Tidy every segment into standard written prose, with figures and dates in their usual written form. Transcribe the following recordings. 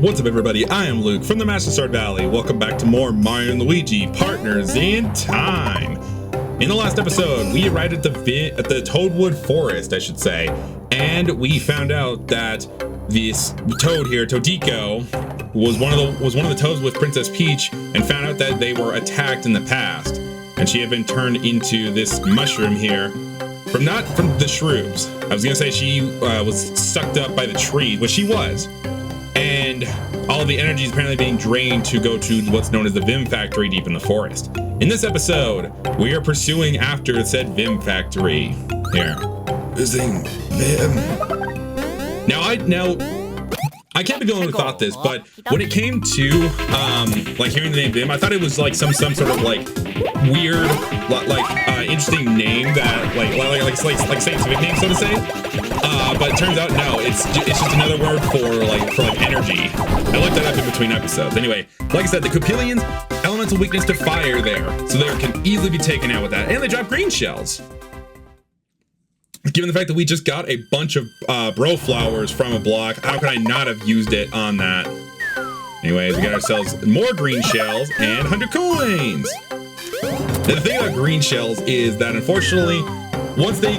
What's up, everybody? I am Luke from the Master Sword Valley. Welcome back to more Mario and Luigi Partners in Time. In the last episode, we arrived at the Toadwood Forest, I should say, and we found out that this toad here, Toadico, was one of the toads with Princess Peach, and found out that they were attacked in the past, and she had been turned into this mushroom here. Not from the shrooms. I was gonna say she was sucked up by the tree, which she was. And all the energy is apparently being drained to go to what's known as the Vim Factory deep in the forest. In this episode, we are pursuing after said Vim Factory. Here. Using Vim. Now I can't be going without this, but when it came to like hearing the name Vim, I thought it was like some sort of like weird, interesting name that like scientific name, so to say. But it turns out no, it's just another word for energy. I looked that up in between episodes. Anyway, like I said, the Copilians elemental weakness to fire there, so they can easily be taken out with that, and they drop green shells. Given the fact that we just got a bunch of bro flowers from a block, how could I not have used it on that? Anyways, we got ourselves more green shells and 100 coins. Now, the thing about green shells is that unfortunately, once they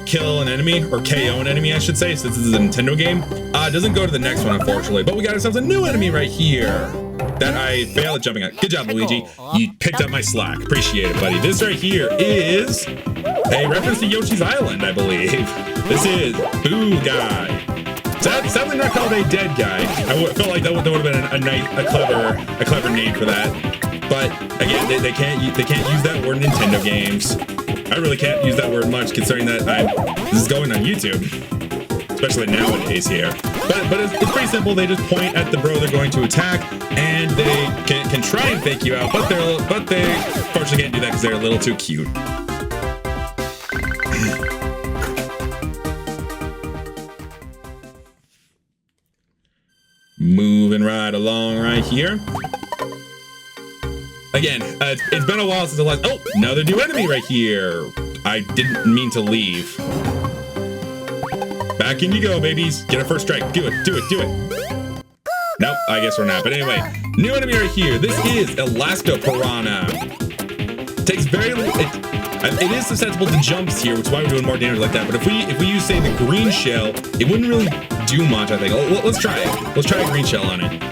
kill an enemy, or KO an enemy, I should say, since this is a Nintendo game, it doesn't go to the next one, unfortunately. But we got ourselves a new enemy right here that I failed at jumping at. Good job, Luigi. You picked up my slack. Appreciate it, buddy. This right here is a reference to Yoshi's Island, I believe. This is Boo Guy. Sadly not called a dead guy. I felt like that would have been a clever name for that. But again, they can't use that word in Nintendo games. I really can't use that word much, considering that this is going on YouTube, especially nowadays here. But it's pretty simple. They just point at the bro they're going to attack, and they can try and fake you out, but they unfortunately can't do that because they're a little too cute. Moving right along right here. Again, it's been a while since the last. Oh, another new enemy right here. I didn't mean to leave. Back in you go, babies. Get our first strike. Do it. Nope, I guess we're not. But anyway, new enemy right here. This is Elasto-Piranha. Takes very little. It is susceptible to jumps here, which is why we're doing more damage like that. But if we use, say, the green shell, it wouldn't really do much, I think. Let's try it. Let's try a green shell on it.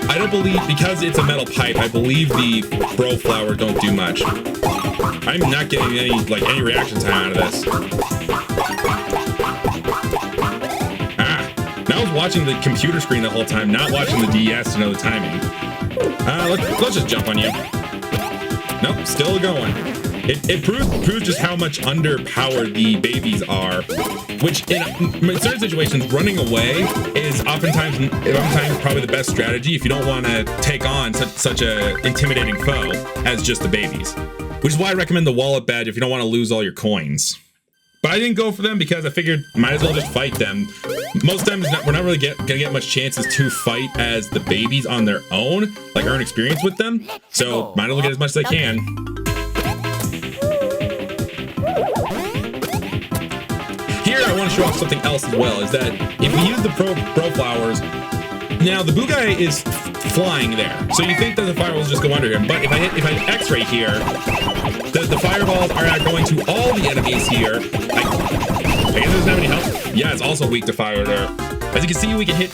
I don't believe, because it's a metal pipe, I believe the bro flower don't do much. I'm not getting any reaction time out of this. Now I was watching the computer screen the whole time, not watching the DS to know the timing. Let's just jump on you. Nope, still going. It proves just how much underpowered the babies are, which in certain situations, running away is oftentimes probably the best strategy if you don't want to take on such a intimidating foe as just the babies. Which is why I recommend the wallet badge if you don't want to lose all your coins. But I didn't go for them because I figured might as well just fight them. Most times we're not really gonna get much chances to fight as the babies on their own, like earn experience with them. So might as well get as much as I can. Here I want to show off something else as well, is that if we use the bro flowers, now the Boo Guy is flying there, so you think that the fireballs just go under him, but if I hit X right here, the fireballs are not going to all the enemies here. I guess it doesn't have any help. Yeah, it's also weak to fire there. As you can see, we can hit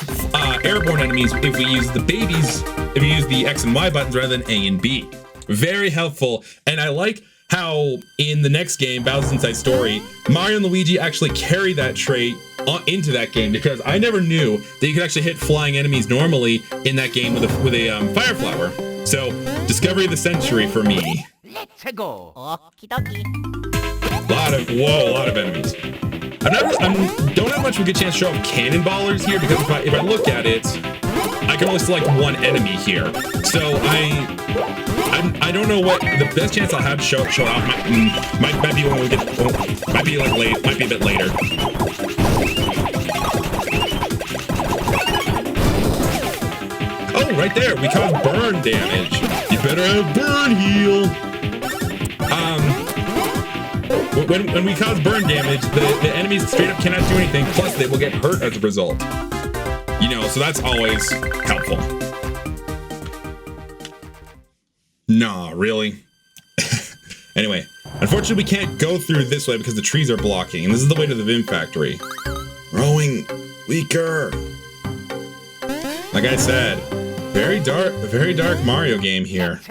airborne enemies if we use the babies, if we use the X and Y buttons rather than A and B. Very helpful, and I like how in the next game, Bowser's Inside Story, Mario and Luigi actually carry that trait into that game, because I never knew that you could actually hit flying enemies normally in that game with a fire flower. So, discovery of the century for me. Let's go. Okie dokie. A lot of enemies. I don't have much of a good chance to show up cannonballers here, because if I look at it, I can only select one enemy here. So I don't know what the best chance I'll have to show off might be when we get might be a bit later. Oh, right there, we cause burn damage. You better have burn heal. When we cause burn damage, the enemies straight up cannot do anything. Plus, they will get hurt as a result. You know, so that's always helpful. Nah, really? Anyway, unfortunately we can't go through this way because the trees are blocking, and this is the way to the Vim Factory. Growing weaker. Like I said, very dark Mario game here.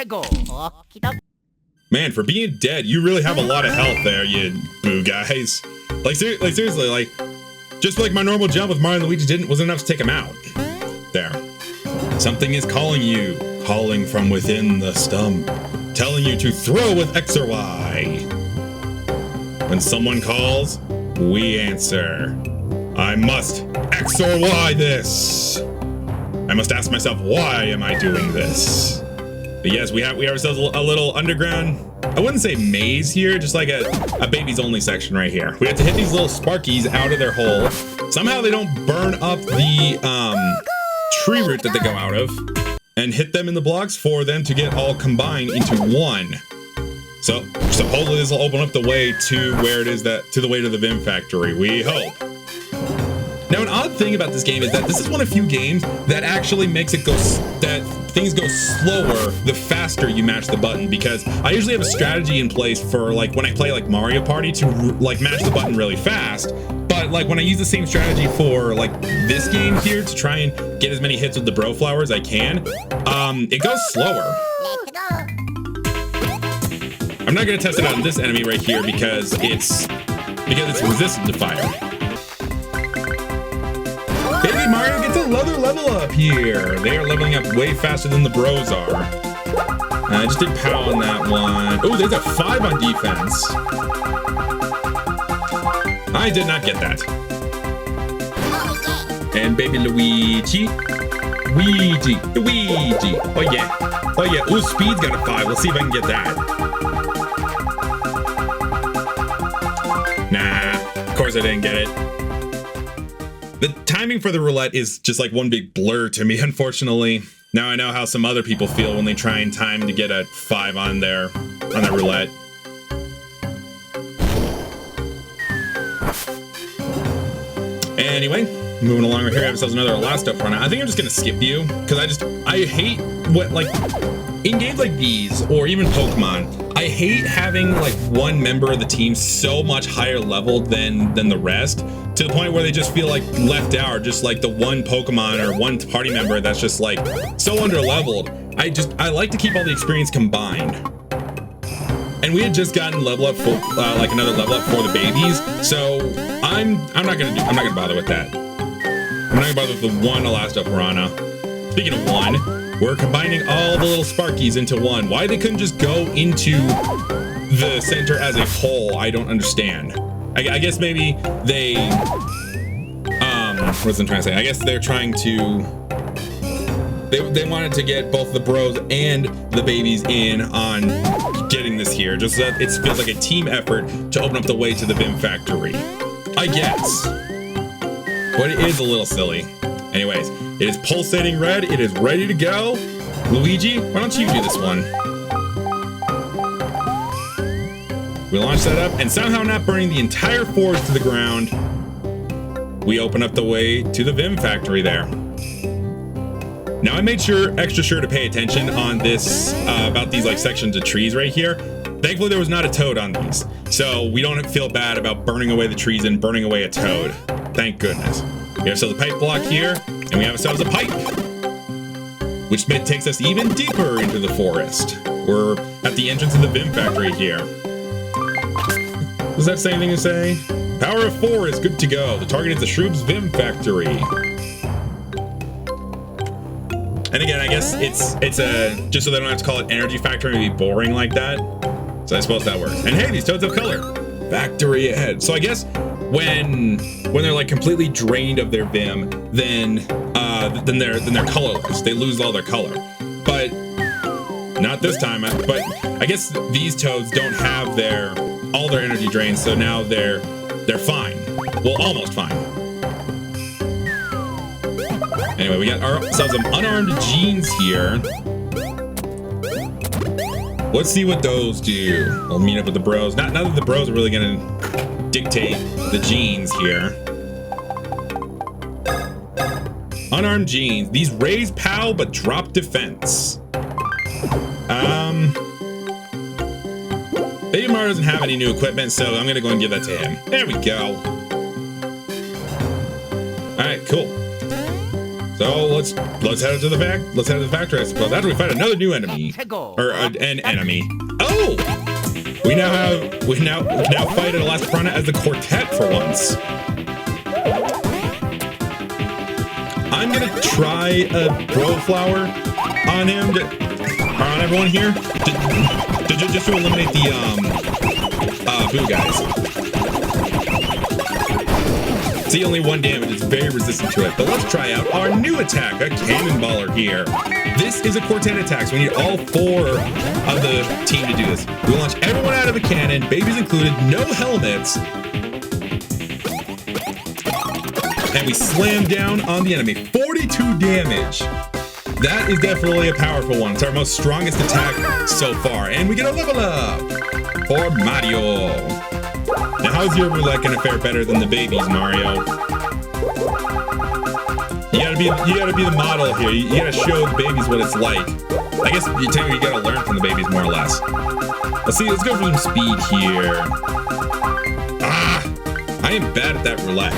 Man, for being dead, you really have a lot of health there, you boo guys. Like seriously, like just like my normal jump with Mario and Luigi wasn't enough to take him out. There. Something is calling you, calling from within the stump, telling you to throw with X or Y. When someone calls, we answer. I must X or Y this. I must ask myself, why am I doing this? But yes, we have ourselves a little underground, I wouldn't say maze here, just like a babies only section right here. We have to hit these little Sparkies out of their hole. Somehow they don't burn up the tree root that they go out of, and hit them in the blocks for them to get all combined into one. So hopefully this will open up the way to where it is to the way to the Vim Factory. We hope. Now, an odd thing about this game is that this is one of few games that actually makes it that things go slower the faster you match the button, because I usually have a strategy in place for like when I play like Mario Party to like match the button really fast. But like when I use the same strategy for like this game here to try and get as many hits with the bro flower as I can, it goes slower. I'm not gonna test it on this enemy right here because it's resistant to fire. Baby Mario gets another level up here. They are leveling up way faster than the bros are. I just did POW on that one. Oh, there's a 5 on defense. I did not get that. And baby Luigi. Luigi. Oh yeah. Oh yeah. Ooh, speed's got a 5. Let's see if I can get that. Nah, of course I didn't get it. The timing for the roulette is just like one big blur to me, unfortunately. Now I know how some other people feel when they try and time to get a 5 on their roulette. Anyway, moving along right here, I have ourselves another Elasto-Exploration. I think I'm just gonna skip you because I hate what, like, in games like these or even Pokemon, I hate having like one member of the team so much higher level than the rest, to the point where they just feel like left out, just like the one Pokemon or one party member that's just like so under leveled. I like to keep all the experience combined. And we had just gotten level up for like another level up for the babies, so I'm not gonna bother with that. I'm not gonna bother with the one Elasto-Piranha. Speaking of one, we're combining all the little Sparkies into one. Why they couldn't just go into the center as a whole, I don't understand. I guess maybe they, what was I trying to say? I guess they're trying to, they wanted to get both the bros and the babies in on getting this here, just so that it feels like a team effort to open up the way to the Vim Factory, I guess. But it is a little silly. Anyways, it is pulsating red. It is ready to go. Luigi, why don't you do this one? We launch that up, and somehow not burning the entire forest to the ground, we open up the way to the Vim Factory there. Now I made extra sure to pay attention on this, about these like sections of trees right here. Thankfully there was not a toad on these, so we don't feel bad about burning away the trees and burning away a toad. Thank goodness. We have ourselves a pipe block here, and we have ourselves a pipe, which takes us even deeper into the forest. We're at the entrance of the Vim Factory here. Does that say anything to say? Power of 4 is good to go. The target is the Shroob's Vim Factory. And again, I guess it's a, just so they don't have to call it Energy Factory and be boring like that. So I suppose that works. And hey, these toads have color. Factory ahead. So I guess when they're like completely drained of their Vim, then they're colorless. They lose all their color. But not this time. But I guess these toads don't have all their energy drained, so now they're fine. Well, almost fine. Anyway, we got ourselves some unarmed jeans here. Let's see what those do. We'll meet up with the bros. Not that the bros are really gonna dictate the jeans here. Unarmed jeans. These raise POW but drop defense. Baby Mario doesn't have any new equipment, so I'm gonna go and give that to him. There we go. All right, cool. So let's head to the factory, I suppose. After we fight another new enemy, or an enemy. Oh, we now fight at Elasto-Exploration as the quartet for once. I'm gonna try a bro flower on him, or on everyone here, just to eliminate the boo guys. See, only 1 damage. It's very resistant to it. But let's try out our new attack, a cannonballer here. This is a quartet attack, so we need all 4 of the team to do this. We launch everyone out of a cannon, babies included, no helmets. And we slam down on the enemy. 42 damage. That is definitely a powerful one. It's our most strongest attack so far. And we get a level up for Mario. Now, how's your roulette gonna fare better than the babies, Mario? You gotta be the model here. You gotta show the babies what it's like. I guess you gotta learn from the babies more or less. Let's go for some speed here. I am bad at that roulette.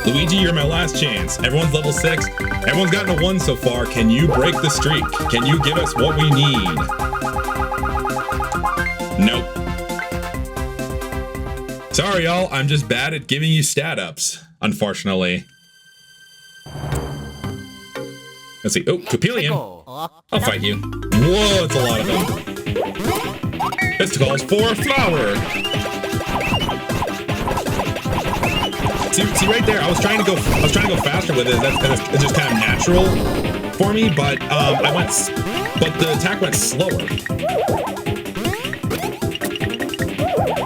Luigi, you're my last chance. Everyone's level 6. Everyone's gotten a 1 so far. Can you break the streak? Can you give us what we need? Nope. Sorry, y'all. I'm just bad at giving you stat ups, unfortunately. Let's see. Oh, Coupelian. I'll fight you. Whoa, it's a lot of them. This calls for a flower. See right there. I was trying to go faster with it. That's just kind of natural for me, but the attack went slower.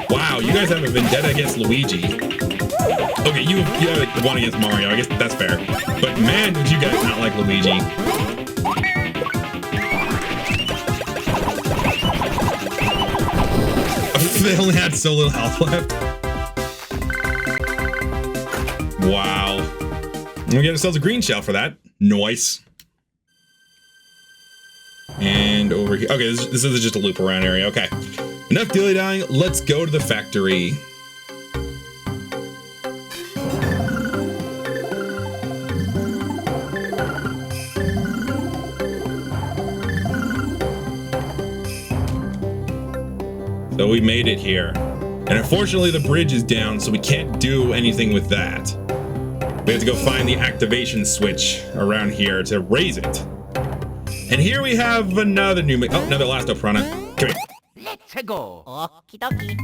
Wow, you guys have a vendetta against Luigi. Okay, you have a 1 against Mario. I guess that's fair. But man, did you guys not like Luigi? They only had so little health left. Wow. We get ourselves a green shell for that. Nice. And over here. Okay, this is just a loop around area. Okay. Enough dilly-dallying. Let's go to the factory. So we made it here. And unfortunately, the bridge is down, so we can't do anything with that. We have to go find the activation switch around here to raise it. And here we have another new... Oh, another Elasto-Exploration. Come here. Let's go. Okie dokie.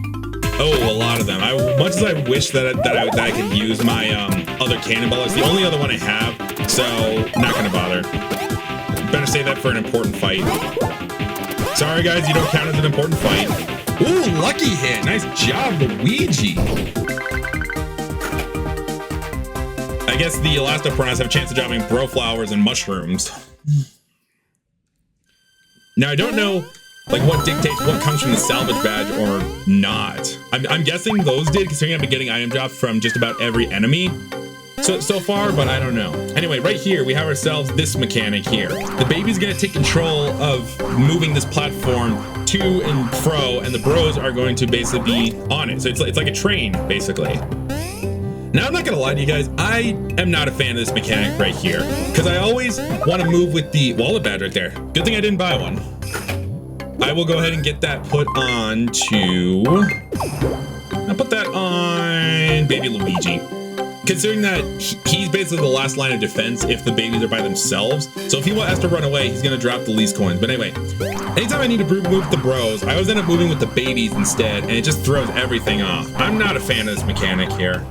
Oh, a lot of them. Much as I wish that I could use my other cannonball, it's the only other one I have, so not gonna bother. Better save that for an important fight. Sorry, guys, you don't count as an important fight. Ooh, lucky hit. Nice job, Luigi. I guess the Elasto-Exploration have a chance of dropping bro flowers and mushrooms. Now, I don't know like what dictates what comes from the salvage badge or not. I'm guessing those did, considering I've been getting item drops from just about every enemy so far, but I don't know. Anyway, right here we have ourselves this mechanic here. The baby's gonna take control of moving this platform to and fro, and the bros are going to basically be on it. So it's like a train, basically. Now, I'm not gonna lie to you guys, I am not a fan of this mechanic right here, because I always want to move with the wallet badge right there. Good thing I didn't buy one. I will go ahead and get that put on to... I'll put that on baby Luigi. Considering that he's basically the last line of defense if the babies are by themselves. So if he has to run away, he's gonna drop the least coins. But anyway, anytime I need to move with the bros, I always end up moving with the babies instead, and it just throws everything off. I'm not a fan of this mechanic here.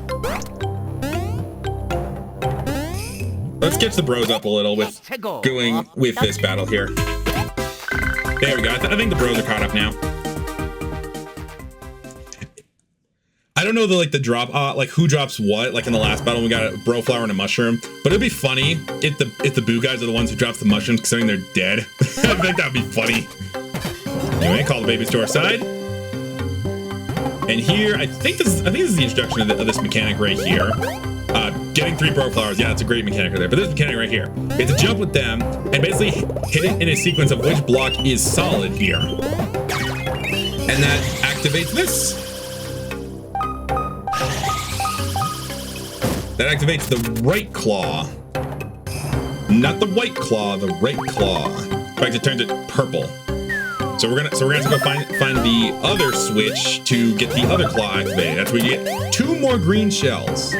Let's catch the bros up a little with going with this battle here. There we go. I think the bros are caught up now. I don't know the drop like who drops what. Like in the last battle, we got a bro flower and a mushroom. But it'd be funny if the boo guys are the ones who drops the mushrooms, considering they're dead. I think that'd be funny. Anyway, call the babies to our side. And here, I think this is the introduction of this mechanic right here. getting 3 bro flowers. Yeah, that's a great mechanic right there. But this mechanic right here, you have to jump with them and basically hit it in a sequence of which block is solid here. And that activates this. That activates the right claw. Not the white claw, the right claw. In fact, it turns it purple. So we're gonna have to go find the other switch to get the other claw activated. That's where you get 2 more green shells.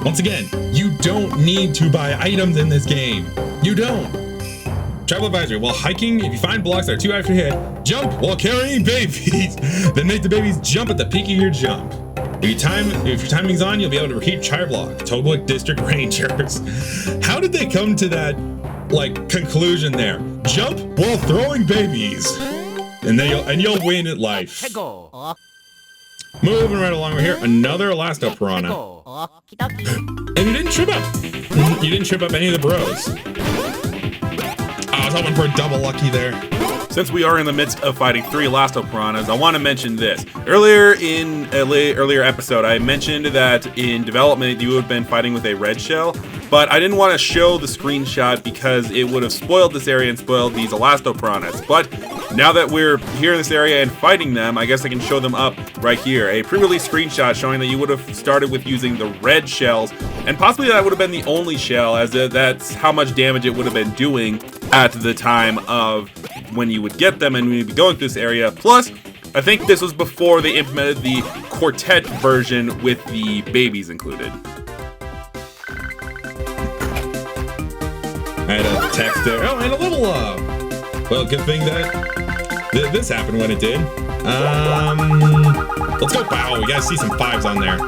Once again, you don't need to buy items in this game. You don't. Travel advisory: while hiking, if you find blocks that are too high for your head, jump while carrying babies. Then make the babies jump at the peak of your jump. If your timing's on, you'll be able to reach higher block. Toadwood District Rangers. How did they come to that conclusion there? Jump while throwing babies. And you'll win at life. Moving right along, we're here. Another Elasto-Piranha. And you didn't trip up. You didn't trip up any of the bros. I was hoping for a double lucky there. Since we are in the midst of fighting 3 Elasto-Piranhas, I want to mention this. Earlier in an earlier episode, I mentioned that in development you have been fighting with a red shell, but I didn't want to show the screenshot because it would have spoiled this area and spoiled these Elasto-Piranhas. But now that we're here in this area and fighting them, I guess I can show them up right here. A pre-release screenshot showing that you would have started with using the red shells, and possibly that would have been the only shell, as that's how much damage it would have been doing at the time of when you would get them and when you'd be going through this area. Plus, I think this was before they implemented the quartet version with the babies included. I had a text there. Oh, and a little well, good thing that this happened when it did. Let's go. Wow, we gotta see some 5s on there.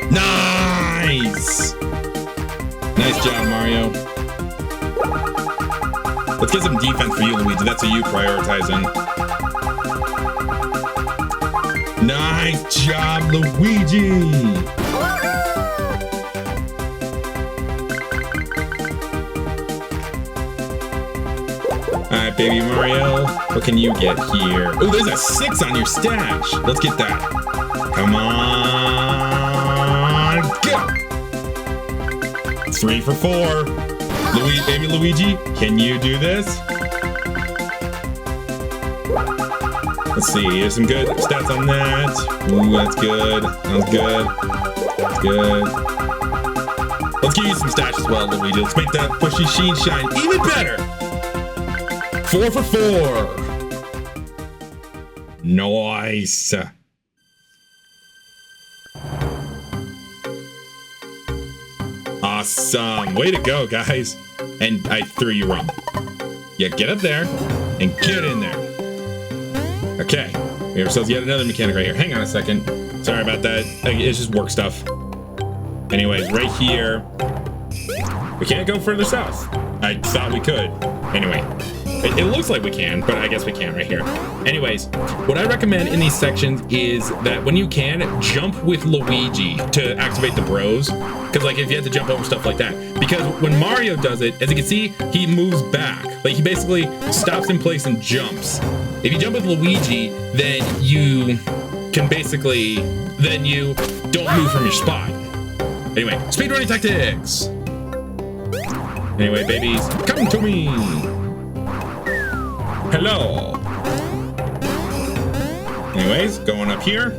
Nice! Nice job, Mario. Let's get some defense for you, Luigi. That's what you prioritizing. Nice job, Luigi! Alright, baby Mario. What can you get here? Oh, there's a 6 on your stash. Let's get that. Come on. Go! 3 for 4. Baby Luigi, can you do this? Let's see, there's some good stats on that. Ooh, that's good. That's good. That's good. Let's give you some stats as well, Luigi. Let's make that bushy sheen shine even better. 4 for 4. Nice. Awesome. Way to go, guys. And I threw you wrong. Yeah, get up there and get in there. Okay. We have ourselves yet another mechanic right here. Hang on a second. Sorry about that. It's just work stuff. Anyways, right here. We can't go further south. I thought we could. Anyway. It looks like we can, but I guess we can't right here. Anyways, what I recommend in these sections is that when you can, jump with Luigi to activate the bros. Because if you have to jump over stuff like that. Because when Mario does it, as you can see, he moves back. He basically stops in place and jumps. If you jump with Luigi, then you can basically, then you don't move from your spot. Anyway, speedrunning tactics. Anyway, babies, come to me. Hello. Anyways, going up here.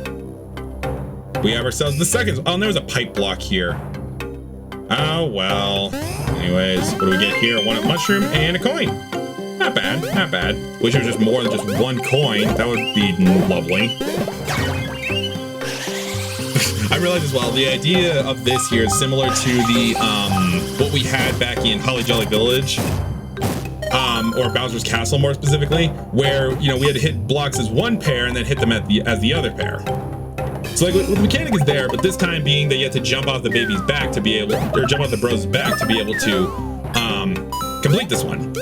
We have ourselves the second. Oh, and there's a pipe block here. Oh, well. Anyways, what do we get here? One mushroom and a coin. Not bad, not bad. Wish it was just more than just 1 coin. That would be lovely. I realized as well, the idea of this here is similar to the, what we had back in Holly Jolly Village. Or Bowser's Castle more specifically, where, we had to hit blocks as 1 pair and then hit them as the other pair. So the mechanic is there, but this time being that you have to jump off the baby's back to be able, or jump off the bro's back to be able to complete this one.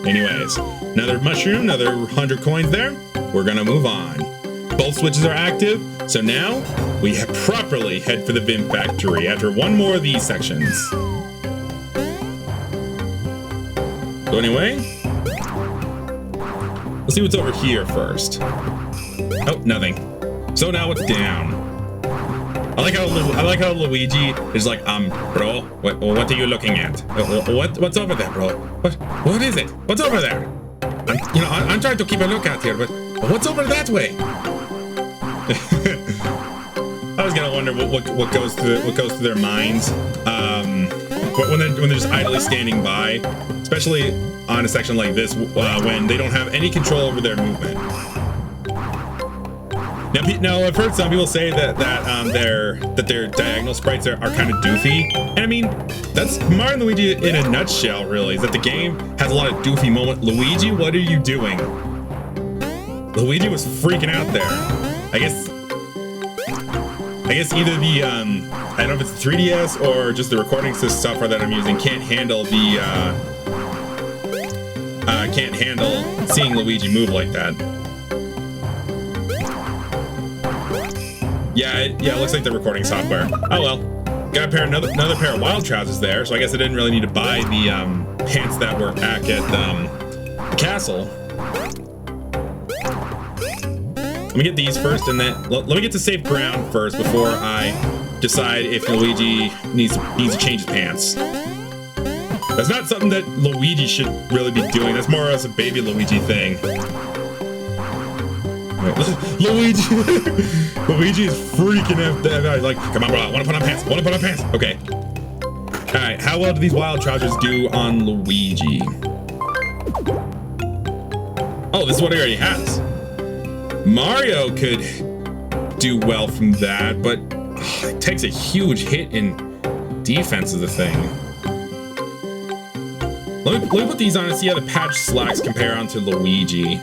Anyways, another mushroom, another 100 coins there. We're gonna move on. Both switches are active, so now we have properly head for the Vim Factory after 1 more of these sections. So anyway, let's see what's over here first. Oh, nothing. So now it's down. I like how Luigi is like, bro, what are you looking at? What's over there, bro? What is it? What's over there? I'm trying to keep a lookout here, but what's over that way? I was gonna wonder what goes through their minds when they're just idly standing by, especially on a section like this when they don't have any control over their movement. Now I've heard some people say that their diagonal sprites are kind of doofy, and I mean that's Mario and Luigi in a nutshell. Really, is that the game has a lot of doofy moments. Luigi, what are you doing? Luigi was freaking out there. I guess either the I don't know if it's 3DS or just the recording system software that I'm using can't handle seeing Luigi move like that. Yeah, it looks like the recording software. Oh well, got another pair of wild trousers there, so I guess I didn't really need to buy the pants that were back at the castle. Let me get these first, and then let me get to safe ground first before I decide if Luigi needs to change his pants. That's not something that Luigi should really be doing. That's more as a baby Luigi thing. Luigi is freaking out there. He's like, come on, bro, I want to put on pants. Okay. All right, how well do these wild trousers do on Luigi? Oh, this is what he already has. Mario could do well from that, but it takes a huge hit in defense of the thing. Let me put these on and see how the patch slacks compare onto Luigi.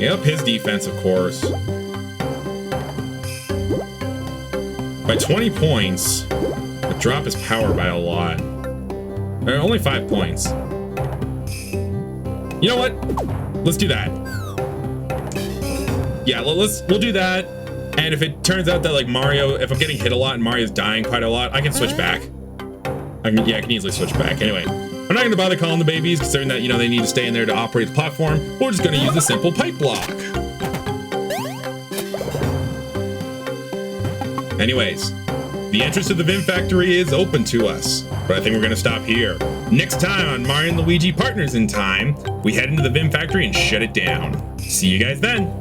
Yep, his defense, of course. By 20 points, but drop his power by a lot. Only 5 points. You know what? Let's do that. Yeah, we'll do that. And if it turns out that like Mario, if I'm getting hit a lot and Mario's dying quite a lot, I can switch back. I can easily switch back. Anyway, I'm not gonna bother calling the babies, considering that, they need to stay in there to operate the platform. We're just gonna use the simple pipe block. Anyways, the entrance to the Vim Factory is open to us, but I think we're gonna stop here. Next time on Mario and Luigi Partners in Time, we head into the Vim Factory and shut it down. See you guys then.